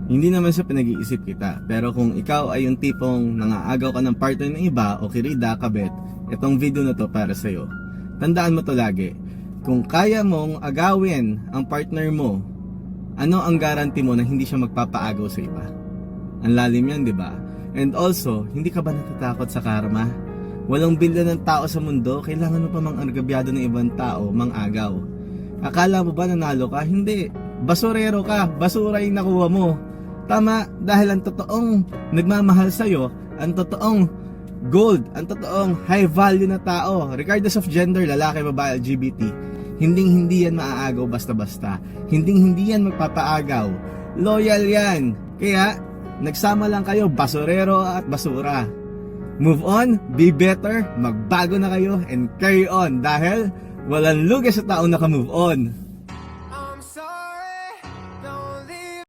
Hindi naman sa pinag-iisip kita, pero kung ikaw ay yung tipong nangaagaw ka ng partner ng iba o kirida, kabet, itong video na to para sa'yo. Tandaan mo to lagi, kung kaya mong agawin ang partner mo, ano ang guarantee mo na hindi siya magpapaagaw sa iba? Ang lalim yan, di ba? And also, hindi ka ba natatakot sa karma? Walang bilyon ng tao sa mundo, kailangan mo pa mang agabyado ng ibang tao, mang-agaw. Akala mo ba nanalo ka? Hindi. Basurero ka, basura yung nakuha mo. Tama, dahil ang totoong nagmamahal sa'yo, ang totoong gold, ang totoong high value na tao, regardless of gender, lalaki, babae, LGBT, hindi yan maaagaw basta-basta. Hindi yan magpapaagaw. Loyal yan. Kaya, nagsama lang kayo, basurero at basura. Move on, be better, magbago na kayo, and carry on dahil walang lugi sa taong naka-move on.